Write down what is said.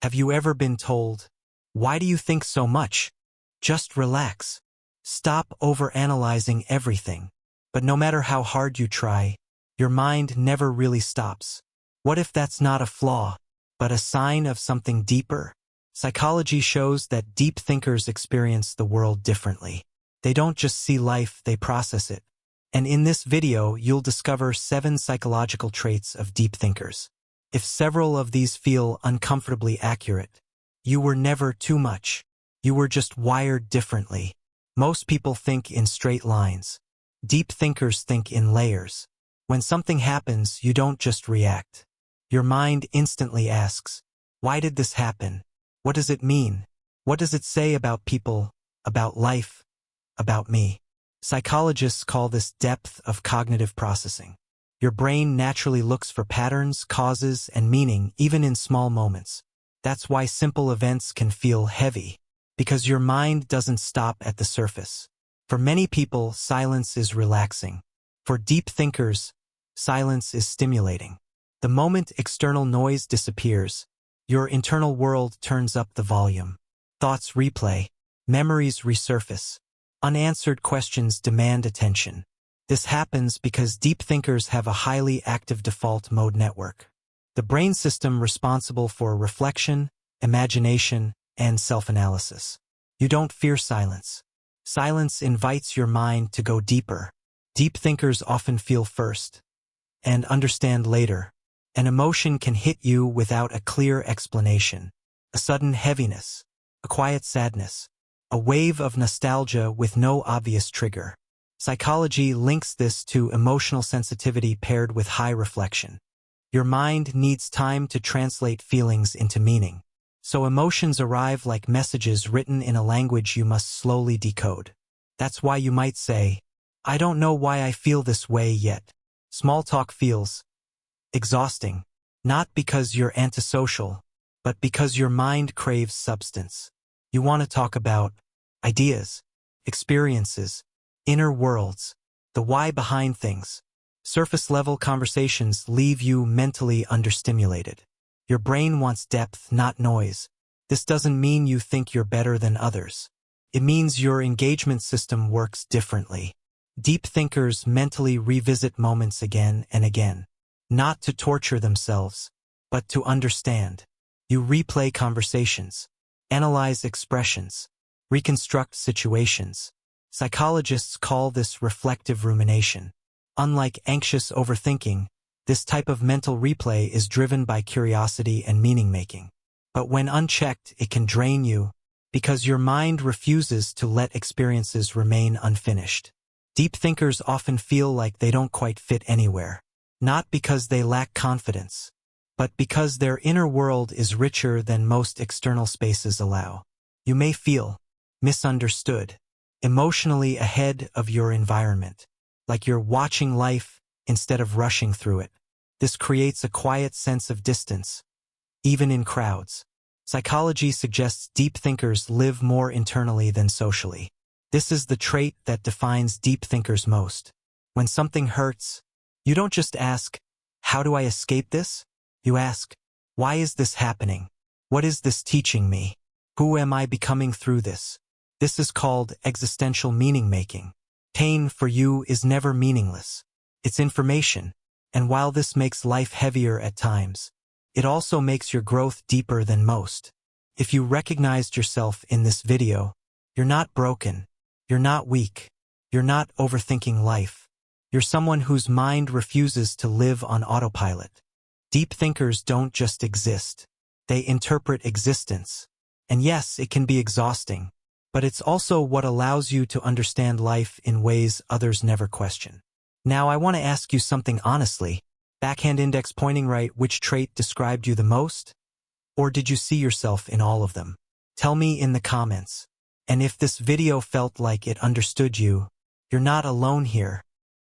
Have you ever been told, "Why do you think so much? Just relax. Stop overanalyzing everything." But no matter how hard you try, your mind never really stops. What if that's not a flaw, but a sign of something deeper? Psychology shows that deep thinkers experience the world differently. They don't just see life, they process it. And in this video, you'll discover 7 psychological traits of deep thinkers. If several of these feel uncomfortably accurate, you were never too much. You were just wired differently. Most people think in straight lines. Deep thinkers think in layers. When something happens, you don't just react. Your mind instantly asks, why did this happen? What does it mean? What does it say about people, about life, about me? Psychologists call this depth of cognitive processing. Your brain naturally looks for patterns, causes, and meaning even in small moments. That's why simple events can feel heavy, because your mind doesn't stop at the surface. For many people, silence is relaxing. For deep thinkers, silence is stimulating. The moment external noise disappears, your internal world turns up the volume. Thoughts replay, memories resurface, unanswered questions demand attention. This happens because deep thinkers have a highly active default mode network, the brain system responsible for reflection, imagination, and self-analysis. You don't fear silence. Silence invites your mind to go deeper. Deep thinkers often feel first and understand later. An emotion can hit you without a clear explanation. A sudden heaviness, a quiet sadness, a wave of nostalgia with no obvious trigger. Psychology links this to emotional sensitivity paired with high reflection. Your mind needs time to translate feelings into meaning. So emotions arrive like messages written in a language you must slowly decode. That's why you might say, I don't know why I feel this way yet. Small talk feels exhausting, not because you're antisocial, but because your mind craves substance. You want to talk about ideas, experiences, inner worlds, the why behind things. Surface-level conversations leave you mentally understimulated. Your brain wants depth, not noise. This doesn't mean you think you're better than others. It means your engagement system works differently. Deep thinkers mentally revisit moments again and again, not to torture themselves, but to understand. You replay conversations, analyze expressions, reconstruct situations. Psychologists call this reflective rumination. Unlike anxious overthinking, this type of mental replay is driven by curiosity and meaning-making. But when unchecked, it can drain you, because your mind refuses to let experiences remain unfinished. Deep thinkers often feel like they don't quite fit anywhere, not because they lack confidence, but because their inner world is richer than most external spaces allow. You may feel misunderstood, emotionally ahead of your environment, like you're watching life instead of rushing through it. This creates a quiet sense of distance, even in crowds. Psychology suggests deep thinkers live more internally than socially. This is the trait that defines deep thinkers most. When something hurts, you don't just ask, how do I escape this? You ask, why is this happening? What is this teaching me? Who am I becoming through this? This is called existential meaning-making. Pain for you is never meaningless. It's information. And while this makes life heavier at times, it also makes your growth deeper than most. If you recognized yourself in this video, you're not broken. You're not weak. You're not overthinking life. You're someone whose mind refuses to live on autopilot. Deep thinkers don't just exist. They interpret existence. And yes, it can be exhausting, but it's also what allows you to understand life in ways others never question. Now I want to ask you something honestly. Backhand index pointing right, which trait described you the most? Or did you see yourself in all of them? Tell me in the comments. And if this video felt like it understood you, you're not alone here.